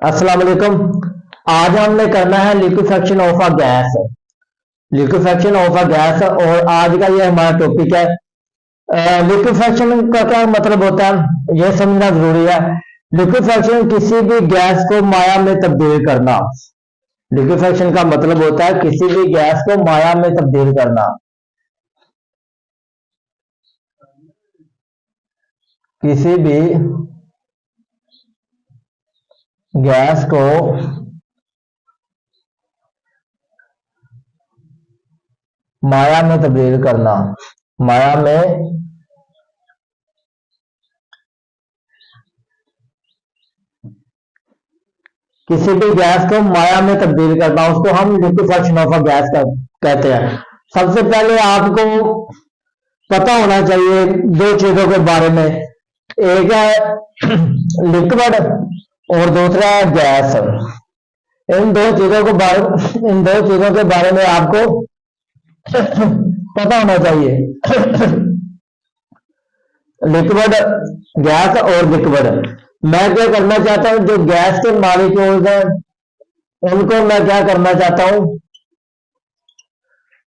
अस्सलाम वालेकुम। आज हमने करना है liquefaction of a gas. Liquefaction of a gas और आज का ये हमारा टॉपिक है। लिक्विफेक्शन का क्या मतलब होता है यह समझना जरूरी है। लिक्विफेक्शन किसी भी गैस को माया में तब्दील करना। लिक्विफेक्शन का मतलब होता है किसी भी गैस को माया में तब्दील करना। किसी भी गैस को माया में तब्दील करना। माया में किसी भी गैस को माया में तब्दील करना उसको हम लिक्विफेक्शन ऑफ अ गैस कहते हैं। सबसे पहले आपको पता होना चाहिए दो चीजों के बारे में। एक है लिक्विड और दूसरा है गैस। इन दो चीजों के बारे में आपको पता होना चाहिए। लिक्विड, गैस और लिक्विड। मैं क्या करना चाहता हूं, जो गैस के मॉलिक्यूल्स हैं उनको मैं क्या करना चाहता हूं,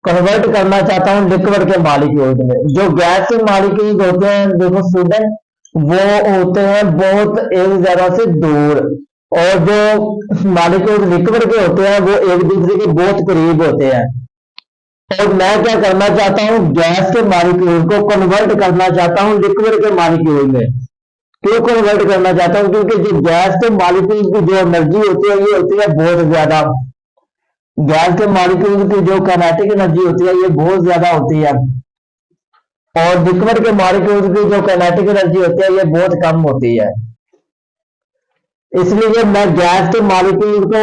कन्वर्ट करना चाहता हूं लिक्विड के मॉलिक्यूल्स में। जो गैस के मॉलिक्यूल्स होते हैं देखो स्टूडेंट, वो होते हैं बहुत एक जगह से दूर, और जो मॉलिक्यूल्स लिक्विड के होते हैं वो एक दूसरे के बहुत करीब होते हैं। और मैं क्या करना चाहता हूं, गैस के मॉलिक्यूल को कन्वर्ट करना चाहता हूं लिक्विड के मॉलिक्यूल में। क्यों कन्वर्ट करना चाहता हूं, क्योंकि जो गैस के मॉलिक्यूल की जो एनर्जी होती है ये होती है बहुत ज्यादा। गैस के मॉलिक्यूल की जो काइनेटिक एनर्जी होती है ये बहुत ज्यादा होती है, और लिक्विड के मॉलिक्यूल की जो काइनेटिक एनर्जी होती है ये बहुत कम होती है। इसलिए मैं गैस के मॉलिक्यूल को,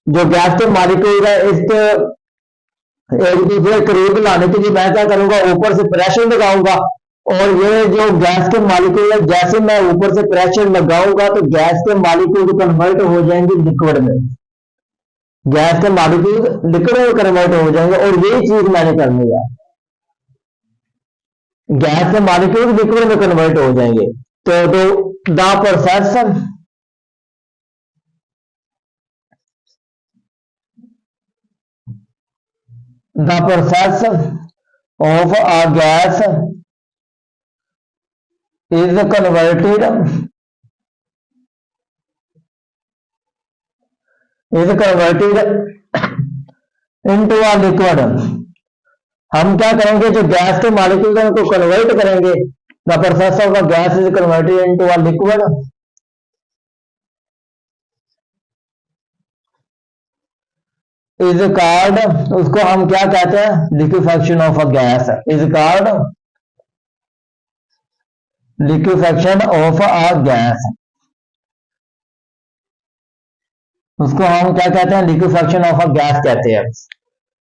जो गैस के मॉलिक्यूल है इसके एक दूसरे करीब लाने के लिए मैं क्या करूंगा, ऊपर से प्रेशर लगाऊंगा। और ये जो गैस के मॉलिक्यूल है, जैसे मैं ऊपर से प्रेशर लगाऊंगा तो गैस के मॉलिक्यूल कन्वर्ट हो जाएंगे लिक्विड में। गैस के मॉलिक्यूल लिक्विड में कन्वर्ट हो जाएंगे, और यही चीज मैंने करनी है। गैस के मॉलिक्यूल लिक्विड में कन्वर्ट हो जाएंगे। तो the process the process of a gas is converted into a liquid। हम क्या करेंगे, जो गैस के मॉलिक्यूल है उनको कन्वर्ट करेंगे। The process of a gas is converted into a liquid is called, उसको हम क्या कहते हैं, liquefaction of a gas is called liquefaction of a gas. उसको हम क्या कहते हैं, लिक्विफेक्शन ऑफ अ गैस कहते हैं।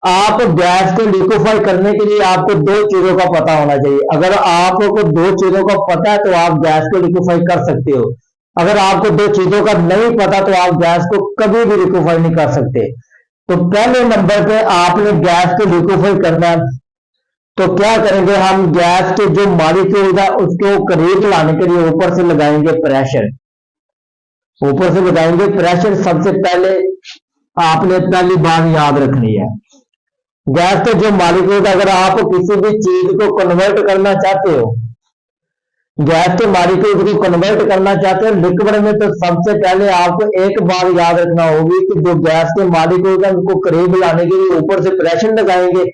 आप गैस को लिक्विफाई करने के लिए आपको दो चीजों का पता होना चाहिए। अगर आपको दो चीजों का पता है तो आप गैस को लिक्विफाई कर सकते हो। अगर आपको दो चीजों का नहीं पता तो आप गैस को कभी भी लिक्विफाई नहीं कर सकते। तो पहले नंबर पे आपने गैस को लिक्विफाई करना है, तो क्या करेंगे, हम गैस के जो मॉलिक्यूल है उसको करीब लाने के लिए ऊपर से लगाएंगे प्रेशर। ऊपर से लगाएंगे प्रेशर। सबसे पहले आपने पहली बात याद रखनी है, गैस के जो मॉलिक्यूल, अगर आप किसी भी चीज को कन्वर्ट करना चाहते हो, गैस के मॉलिक्यूल को कन्वर्ट करना चाहते हो लिक्विड में, तो सबसे पहले आपको एक बात याद रखना होगी कि जो गैस के मॉलिक्यूल है उनको करीब लाने के लिए ऊपर से प्रेशर लगाएंगे।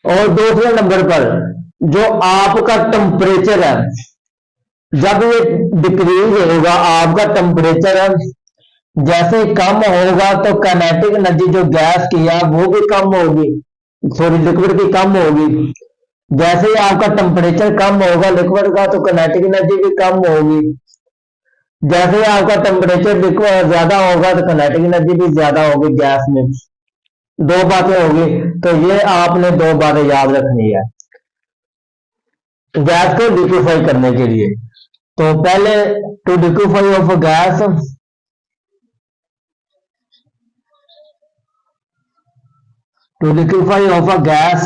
और दूसरे नंबर पर जो आपका टेम्परेचर है, जब ये डिक्रीज होगा आपका टेम्परेचर है, जैसे कम होगा तो काइनेटिक एनर्जी जो गैस की है वो भी कम होगी, सॉरी लिक्विड की कम होगी। जैसे ही आपका टेम्परेचर कम होगा लिक्विड का तो काइनेटिक एनर्जी भी कम होगी। जैसे ही आपका टेम्परेचर लिक्विड ज्यादा होगा तो काइनेटिक एनर्जी भी ज्यादा होगी गैस में। दो बातें होगी, तो ये आपने दो बातें याद रखनी है गैस को लिक्विफाई करने के लिए। तो पहले to liquefy of gas, to liquefy of a gas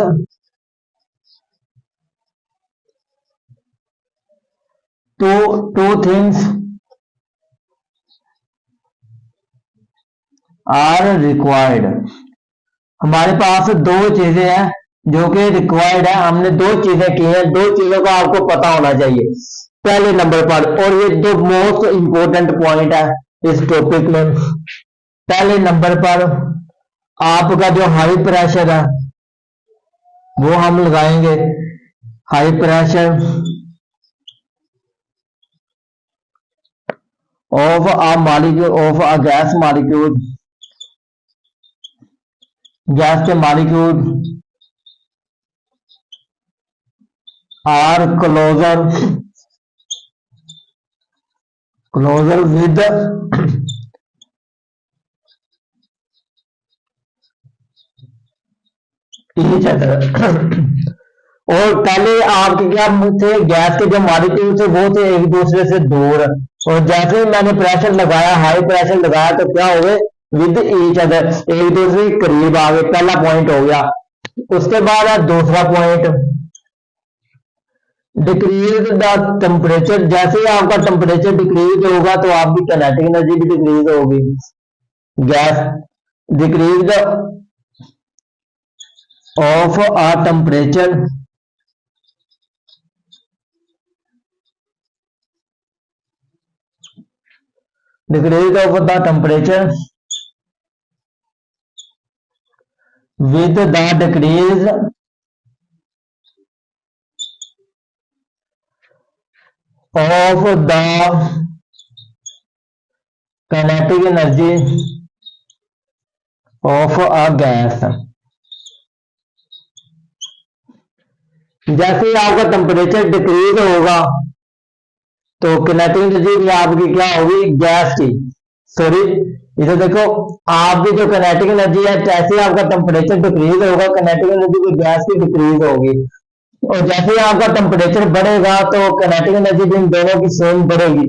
two things are required। हमारे पास दो चीजें हैं जो कि रिक्वायर्ड है, हमने दो चीजें की हैं, दो चीजों का आपको पता होना चाहिए पहले नंबर पर। और ये जो मोस्ट इंपॉर्टेंट पॉइंट है इस टॉपिक में, पहले नंबर पर आपका जो हाई प्रेशर है वो हम लगाएंगे। High pressure of a molecule of a gas molecule, gas के molecule are closer with each other. और पहले आपके क्या थे, गैस के जो मॉलिक्यूल थे वो थे एक दूसरे से दूर, और जैसे ही मैंने प्रेशर लगाया, हाई प्रेशर लगाया, तो क्या हो गए, विद ईच अदर, एक दूसरे के करीब आ गए। पहला पॉइंट हो गया। उसके बाद है दूसरा पॉइंट, डिक्रीज द टेम्परेचर। जैसे ही आपका टेम्परेचर डिक्रीज होगा तो आपकी काइनेटिक एनर्जी भी डिक्रीज होगी। Gas decrease the of a temperature decrease of the temperature with the decrease of the kinetic energy of a gas। जैसे ही आपका टेम्परेचर डिक्रीज होगा तो किनेटिक एनर्जी भी आपकी क्या होगी, गैस की, सॉरी इसे देखो, आपकी जो किनेटिक एनर्जी है, जैसे ही आपका टेम्परेचर डिक्रीज होगा किनेटिक एनर्जी भी गैस की डिक्रीज होगी। और जैसे ही आपका टेम्परेचर बढ़ेगा तो किनेटिक एनर्जी भी इन दोनों की सेम बढ़ेगी।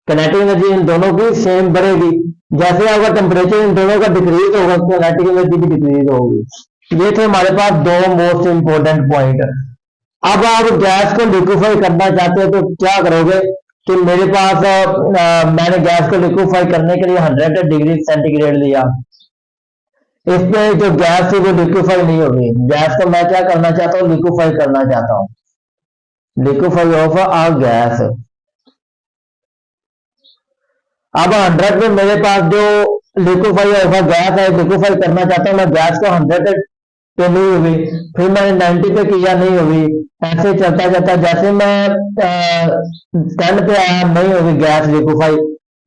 किनेटिक एनर्जी इन दोनों की सेम बढ़ेगी। जैसे आपका टेम्परेचर इन दोनों का डिक्रीज होगा किनेटिक एनर्जी भी डिक्रीज होगी। ये थे हमारे पास दो मोस्ट इंपोर्टेंट पॉइंट। अब आप गैस को लिक्विफाई करना चाहते हो तो क्या करोगे कि मेरे पास मैंने गैस को लिक्विफाई करने के लिए 100 डिग्री सेंटीग्रेड लिया। इसमें जो गैस थी वो लिक्विफाई नहीं होगी। गैस को मैं क्या करना चाहता हूँ, लिक्विफाई करना चाहता हूँ, लिक्विफाई ऑफ अ गैस। अब 100 में मेरे पास जो लिक्विफाई ऑफ अ गैस है, लिक्विफाई करना चाहता हूँ मैं, गैस को 100 पे नहीं हुई, फिर मैंने 90 पे किया, नहीं हुई, ऐसे चलता चलता जैसे मैं 10 पे आया नहीं होगी गैस लिक्विफाई,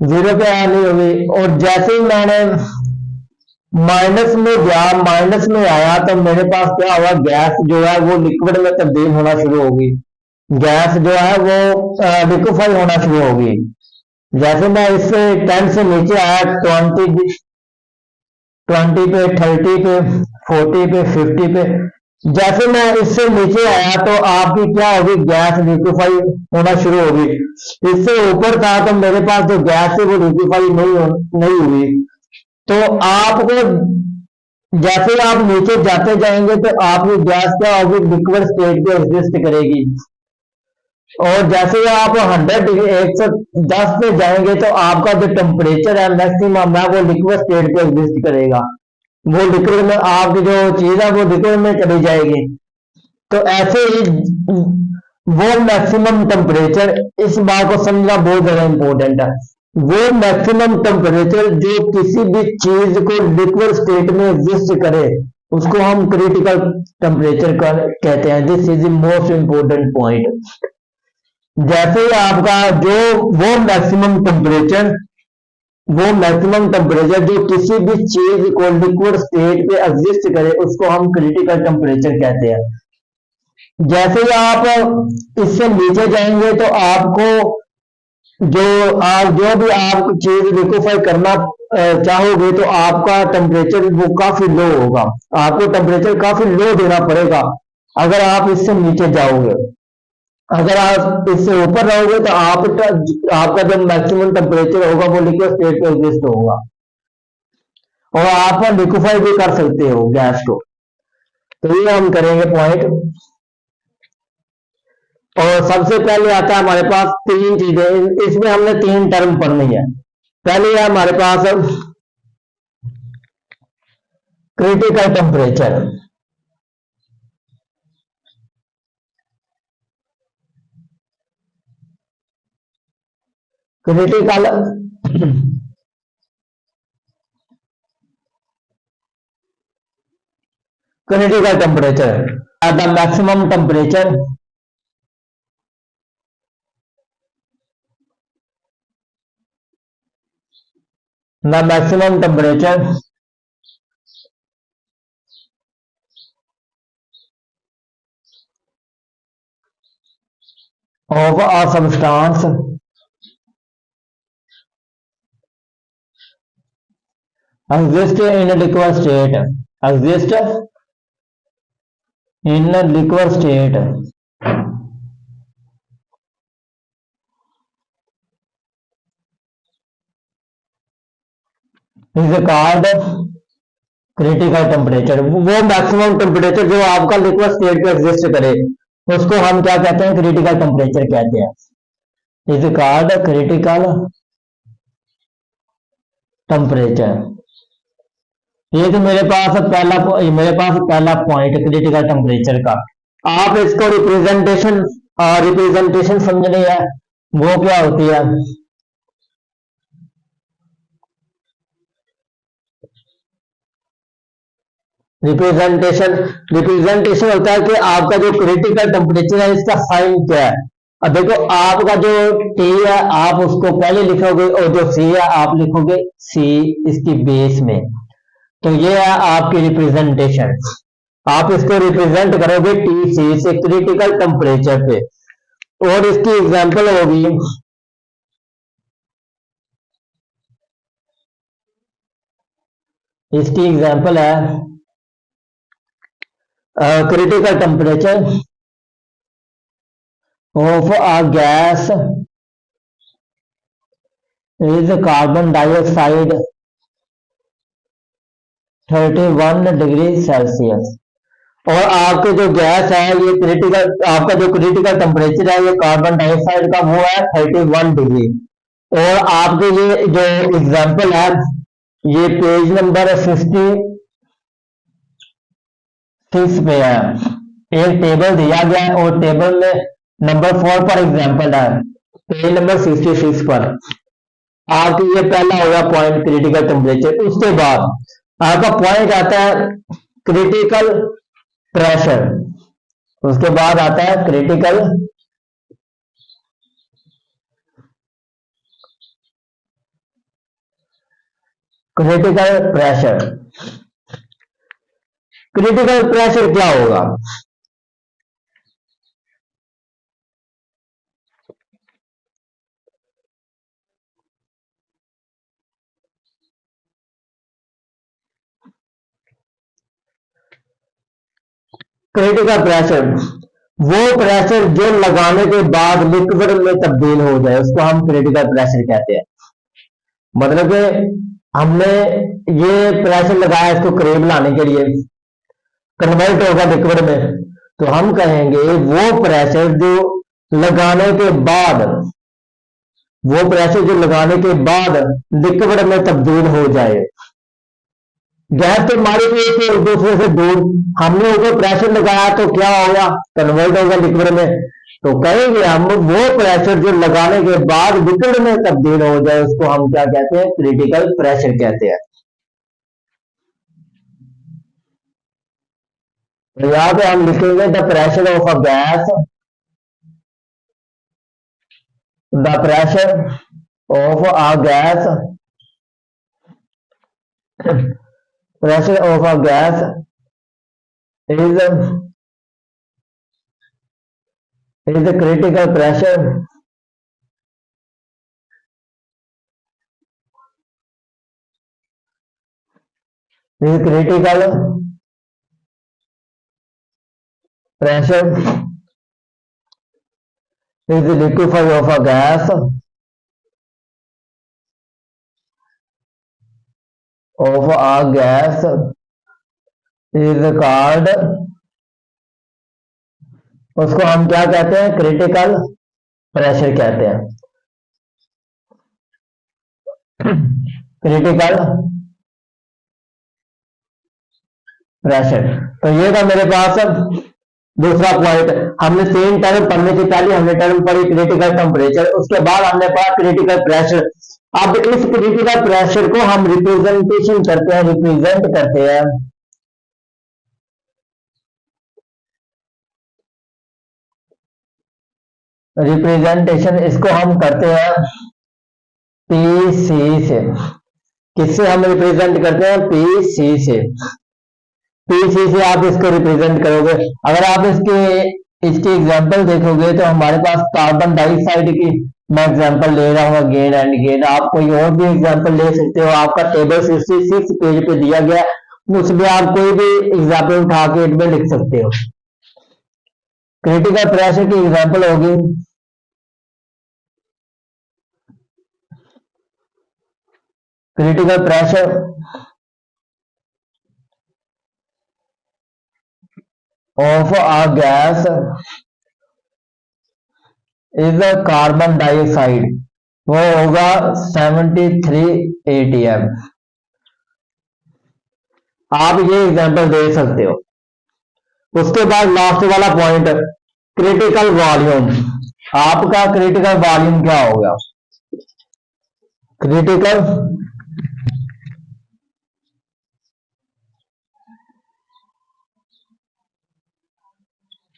0 पे आया नहीं होगी, और जैसे ही मैंने माइनस में गया, माइनस में आया, तो मेरे पास क्या हुआ, गैस जो है वो लिक्विड में तब्दील होना शुरू होगी। गैस जो है वो लिक्विफाई होना शुरू होगी। जैसे मैं इससे 10 से नीचे आया, 20 पे, 30 पे, 40 पे, 50 पे, जैसे मैं इससे नीचे आया तो आपकी क्या होगी, गैस लिक्विफाई होना शुरू होगी। इससे ऊपर था तो मेरे पास जो गैस है वो लिक्विफाई नहीं हुई। तो आपको जैसे आप नीचे जाते जाएंगे तो आपकी गैस क्या होगी, लिक्विड स्टेट पे एग्जिस्ट करेगी। और जैसे आप 110 पे जाएंगे तो आपका जो टेम्परेचर है मैक्सिमम है वो लिक्विड स्टेट पे एग्जिस्ट करेगा। वो लिक्विड में आपकी जो चीज है वो लिक्विड में चली जाएगी। तो ऐसे ही वो मैक्सिमम टेम्परेचर, इस बात को समझना बहुत ज्यादा इंपॉर्टेंट है, वो मैक्सिमम टेम्परेचर जो किसी भी चीज को लिक्विड स्टेट में एग्जिस्ट करे उसको हम क्रिटिकल टेम्परेचर कहते हैं। This is the most important point. जैसे ही आपका जो वो मैक्सिमम टेम्परेचर जो किसी भी चीज को लिक्विड स्टेट पे एग्जिस्ट करे उसको हम क्रिटिकल टेम्परेचर कहते हैं। जैसे ही आप इससे नीचे जाएंगे तो आपको जो भी आप चीज लिक्विफाई करना चाहोगे तो आपका टेम्परेचर वो काफी लो होगा, आपको टेम्परेचर काफी लो देना पड़ेगा अगर आप इससे नीचे जाओगे। अगर आप इससे ऊपर रहोगे तो आपका जो मैक्सिमम टेम्परेचर होगा वो लिक्विड स्टेट पे एग्जिस्ट होगा और आप लिक्विफाई भी कर सकते हो गैस को। तो ये हम करेंगे पॉइंट। और सबसे पहले आता है हमारे पास तीन चीजें, इसमें हमने तीन टर्म पढ़नी है। पहले है हमारे पास critical temperature. Critical critical temperature at the maximum temperature, the maximum temperature of a substance exists in a liquid state, exists in a liquid state is called critical temperature. वो मैक्सिमम टेम्परेचर जो आपका liquid state पे exist करे उसको हम क्या कहते हैं, क्रिटिकल टेम्परेचर कहते हैं। Is called critical temperature. ये तो मेरे पास पहला पॉइंट क्रिटिकल टेम्परेचर का। आप इसको रिप्रेजेंटेशन समझनी है, वो क्या होती है। रिप्रेजेंटेशन होता है कि आपका जो क्रिटिकल टेम्परेचर है इसका साइन क्या है। अब देखो आपका जो टी है आप उसको पहले लिखोगे और जो सी है आप लिखोगे सी इसकी बेस में, तो ये है आपकी रिप्रेजेंटेशन। आप इसको रिप्रेजेंट करोगे टी सी से क्रिटिकल टेम्परेचर पे। और इसकी एग्जांपल होगी, इसकी एग्जांपल है critical temperature of a gas is carbon dioxide 31 degree Celsius. और आपके जो गैस है ये आपका जो क्रिटिकल टेम्परेचर है ये कार्बन डाइऑक्साइड का वो है 31 डिग्री। और आपके ये जो एग्जांपल है ये पेज नंबर 56 पे है। एक टेबल दिया गया है और टेबल में नंबर 4 पर एग्जांपल है, पेज नंबर 66 पर। आपके ये पहला होगा पॉइंट क्रिटिकल टेम्परेचर। उसके बाद आपका पॉइंट आता है क्रिटिकल प्रेशर। उसके बाद आता है क्रिटिकल प्रेशर। क्रिटिकल प्रेशर क्या होगा। क्रिटिकल प्रेशर वो प्रेशर जो लगाने के बाद लिक्विड में तब्दील हो जाए उसको हम क्रिटिकल प्रेशर कहते हैं। मतलब कि हमने ये प्रेशर लगाया इसको करीब लाने के लिए, कन्वर्ट होगा लिक्विड में, तो हम कहेंगे वो प्रेशर जो लगाने के बाद लिक्विड में तब्दील हो जाए। गैस तो हमारी भी एक दूसरे से दूर, हमने ऊपर प्रेशर लगाया तो क्या होगा, कन्वर्ट होगा लिक्विड में। तो कहेंगे हम वो प्रेशर जो लगाने के बाद लिक्विड में तब्दील हो जाए उसको हम क्या कहते हैं, क्रिटिकल प्रेशर कहते हैं। तो यहां पे हम लिखेंगे the pressure of a gas, the pressure of a gas, pressure of a gas is the critical pressure is critical pressure is the liquefy of a gas is called उसको हम क्या कहते हैं, क्रिटिकल प्रेशर कहते हैं। Critical pressure. तो ये था मेरे पास दूसरा पॉइंट। हमने सेम टर्म पढ़ने से पहले हमने टर्म पढ़ी क्रिटिकल टेम्परेचर, उसके बाद हमने पढ़ा क्रिटिकल प्रेशर। अब इस क्रिटिकल प्रेशर को हम रिप्रेजेंटेशन करते हैं, रिप्रेजेंट करते हैं। रिप्रेजेंटेशन इसको हम करते हैं पीसी से। किससे हम रिप्रेजेंट करते हैं, पीसी से। पीसी से आप इसको रिप्रेजेंट करोगे। अगर आप इसकी एग्जांपल देखोगे तो हमारे पास कार्बन डाइऑक्साइड की मैं एग्जांपल ले रहा हूँ अगेन एंड अगेन। आप कोई और भी एग्जांपल ले सकते हो, आपका टेबल 66 पेज पे दिया गया, उसमें आप कोई भी एग्जांपल उठा के इसमें लिख सकते हो। क्रिटिकल प्रेशर की एग्जांपल होगी critical pressure of a gas is a carbon dioxide, वो होगा 73 atm। आप ये एग्जांपल दे सकते हो। उसके बाद लास्ट वाला पॉइंट क्रिटिकल वॉल्यूम। आपका क्रिटिकल वॉल्यूम क्या होगा, क्रिटिकल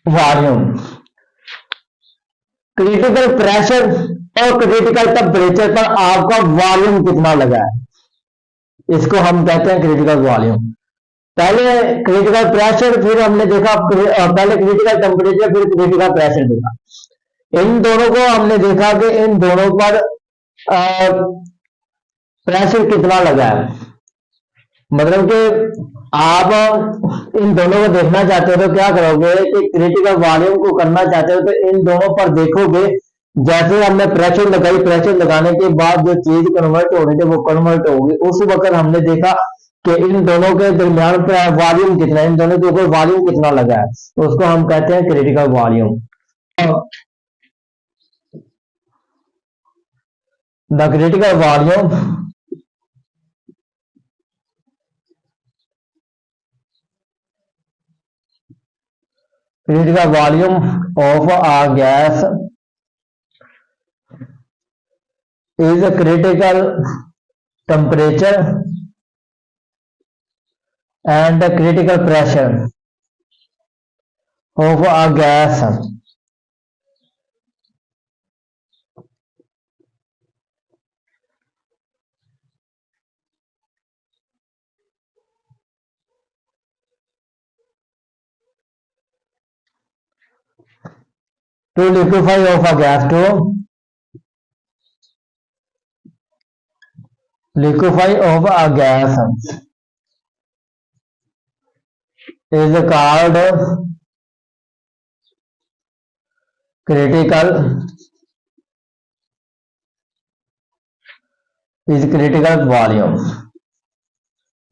वॉल्यूम। क्रिटिकल प्रेशर और क्रिटिकल टेम्परेचर पर आपका वॉल्यूम कितना लगा है, इसको हम कहते हैं क्रिटिकल वॉल्यूम। पहले क्रिटिकल प्रेशर, फिर हमने देखा पहले क्रिटिकल टेम्परेचर, फिर क्रिटिकल प्रेशर देखा। इन दोनों को हमने देखा कि इन दोनों पर प्रेशर कितना लगा है। मतलब कि आप इन दोनों को देखना चाहते हो तो क्या करोगे कि क्रिटिकल वॉल्यूम को करना चाहते हो तो इन दोनों पर देखोगे। जैसे हमने प्रेशर लगाई, प्रेशर लगाने के बाद जो चीज कन्वर्ट होनी थी वो कन्वर्ट होगी। उस वक्त हमने देखा कि इन दोनों के दरमियान वॉल्यूम कितना है, इन दोनों के ऊपर वॉल्यूम कितना लगा है, तो उसको हम कहते हैं critical volume. The critical volume critical volume of a gas is a critical temperature and the critical pressure of a gas to liquefy of a gas, to liquefy of a gas is called critical volume.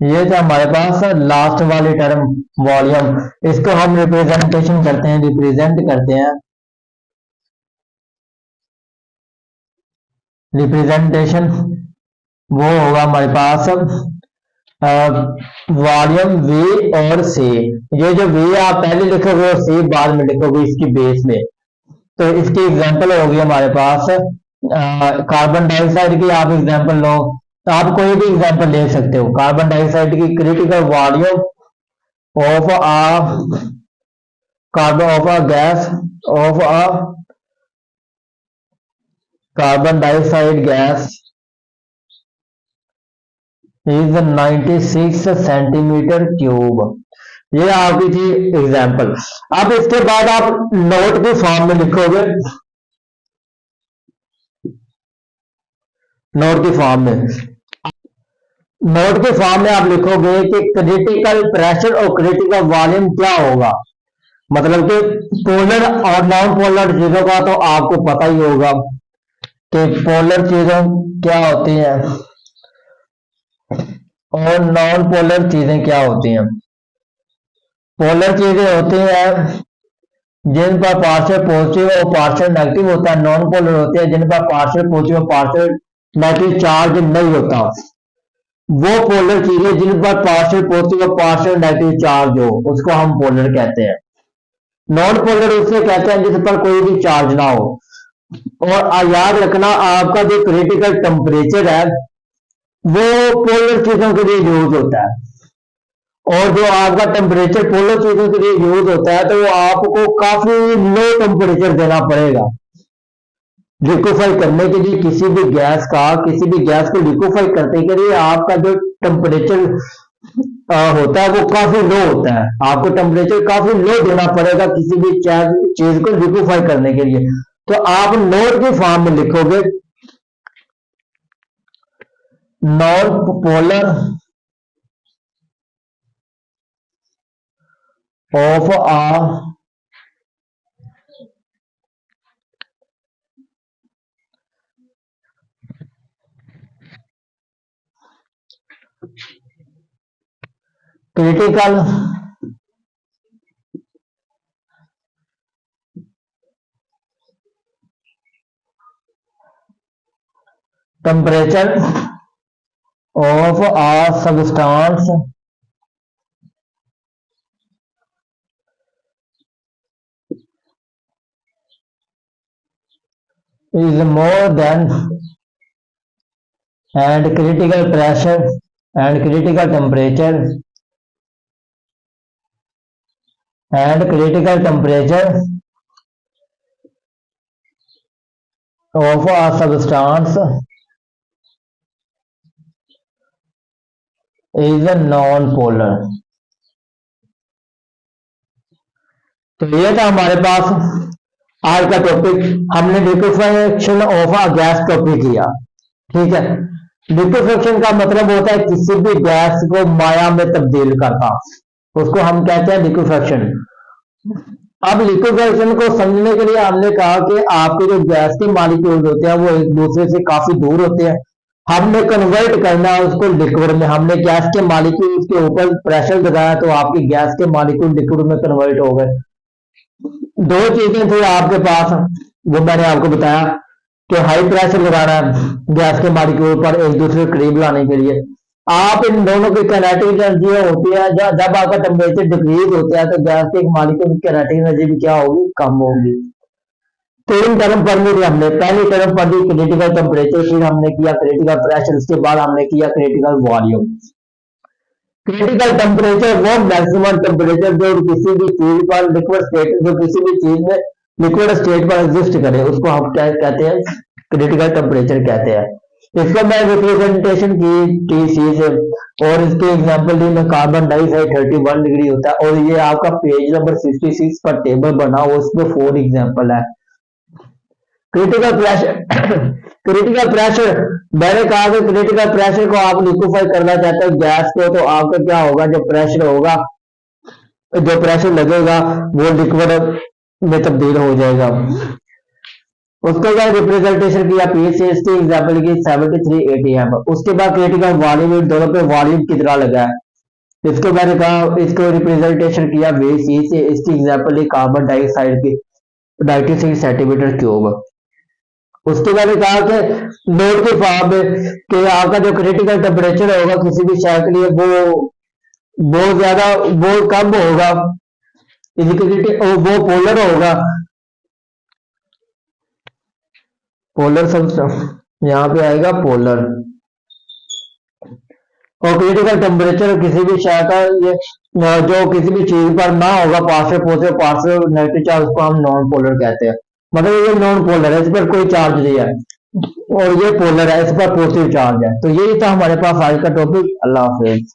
ये था हमारे पास last वाली term volume. इसको हम representation करते हैं, represent करते हैं। रिप्रेजेंटेशन वो होगा हमारे पास वॉल्यूम वी और सी। ये जो वी आप पहले लिखोगे और सी बाद में लिखोगे इसकी बेस में। तो इसकी एग्जांपल होगी हमारे पास कार्बन डाइऑक्साइड की। आप एग्जांपल लो तो आप कोई भी एग्जांपल ले सकते हो। कार्बन डाइऑक्साइड की critical volume of a gas of a carbon dioxide gas is 96 centimetre cube. ये आपकी थी एग्जाम्पल। अब इसके बाद आप नोट के फॉर्म में लिखोगे, नोट के फॉर्म में आप लिखोगे कि क्रिटिकल प्रेशर और क्रिटिकल वॉल्यूम क्या होगा। मतलब कि पोलर और नॉन पोलर चीजों का तो आपको पता ही होगा कि पोलर चीजें क्या होती हैं और नॉन पोलर चीजें क्या होती हैं। पोलर चीजें होती हैं जिन पर पार्शियल पॉजिटिव और पार्शियल नेगेटिव होता है, नॉन पोलर होते हैं। जिन पर पार्शियल पॉजिटिव और पार्शियल नेगेटिव चार्ज नहीं होता, वो पोलर चीजें जिन पर पार्शियल पॉजिटिव और पार्शियल नेगेटिव चार्ज हो, उसको हम पोलर कहते हैं। नॉन पोलर उसे कहते हैं जिस पर कोई भी चार्ज ना हो। और याद रखना, आपका जो क्रिटिकल टेम्परेचर है वो पोलर चीजों के लिए यूज होता है, और जो आपका टेम्परेचर पोलर चीजों के लिए यूज होता है तो वो आपको काफी लो टेम्परेचर देना पड़ेगा लिक्विफाई करने के लिए। किसी भी गैस को लिक्विफाई करने के लिए आपका जो टेम्परेचर होता है वो काफी लो होता है। आपको टेम्परेचर काफी लो देना पड़ेगा किसी भी चीज को लिक्विफाई करने के लिए। तो आप नोट के फॉर्म में लिखोगे, non polar of a critical temperature of a substance is more than and critical pressure and critical temperature of a substance is a non-polar। तो ये था हमारे पास आज का टॉपिक। हमने liquefaction of a gas topic किया, ठीक है। लिक्विफिकेशन का मतलब होता है किसी भी गैस को माया में तब्दील करना, उसको हम कहते हैं लिक्विफिकेशन। अब लिक्विफिकेशन को समझने के लिए हमने कहा कि आपके जो गैस के मॉलिक्यूल होते हैं वो एक दूसरे से काफी दूर होते हैं। हमने कन्वर्ट करना है उसको लिक्विड में। हमने गैस के मॉलिक्यूल के ऊपर प्रेशर लगाया तो आपकी गैस के मॉलिक्यूल लिक्विड में कन्वर्ट हो गए। दो चीजें थी आपके पास, वो मैंने आपको बताया कि हाई प्रेशर लगाना है गैस के मॉलिक्यूल पर एक दूसरे के करीब लाने के लिए। आप इन दोनों की काइनेटिक एनर्जी होती है, जब आपका टेम्परेचर डिक्रीज होता है तो गैस के मॉलिक्यूल की काइनेटिक एनर्जी भी क्या होगी, कम होगी। तीन टर्म पढ़ ली हमने। पहली टर्म पढ़ी क्रिटिकल टेम्परेचर, फिर हमने किया क्रिटिकल प्रेशर, उसके बाद हमने किया क्रिटिकल वॉल्यूम। क्रिटिकल टेम्परेचर वो मैक्सिमम टेम्परेचर जो किसी भी चीज पर लिक्विड स्टेट, जो किसी भी चीज में लिक्विड स्टेट पर एग्जिस्ट करे, उसको हम क्या कहते हैं, क्रिटिकल टेम्परेचर कहते हैं। इसको मैं रिप्रेजेंटेशन की टीसी से, और इसके एग्जांपल दी मैं कार्बन डाइऑक्साइड 31 डिग्री होता है, और ये आपका पेज नंबर 66 पर टेबल बना हुआ, उसमें 4 एग्जांपल है। क्रिटिकल प्रेशर मैंने कहा कि क्रिटिकल प्रेशर को आप लिक्विफाई करना चाहते हो गैस को, तो आपका क्या होगा, जो प्रेशर होगा, जो प्रेशर लगेगा वो लिक्विड में तब्दील हो जाएगा। उसको क्या रिप्रेजेंटेशन किया पी से, इसकी एग्जांपल की 73 ATM। उसके बाद क्रिटिकल वॉल्यूम, दोनों पे वॉल्यूम कितना लगा है। इसको मैंने कहा, इसको रिप्रेजेंटेशन किया VC से, इसकी एग्जांपल कार्बन डाइऑक्साइड की 96 सेंटीमीटर क्यूब। उसके बाद कहा कि नोट के फॉर्म में कि आपका जो क्रिटिकल टेम्परेचर होगा किसी भी शय के लिए वो बहुत ज्यादा, वो कम होगा, वो पोलर होगा। पोलर सब यहाँ पे आएगा पोलर। और क्रिटिकल टेम्परेचर किसी भी शय का ये जो किसी भी चीज पर ना होगा partial positive partial negative charge, उसको हम नॉन पोलर कहते हैं। मतलब ये नॉन पोलर है, इस पर कोई चार्ज नहीं है, और ये पोलर है, इस पर पॉजिटिव चार्ज है। तो यही था हमारे पास आज का टॉपिक। अल्लाह हाफिज।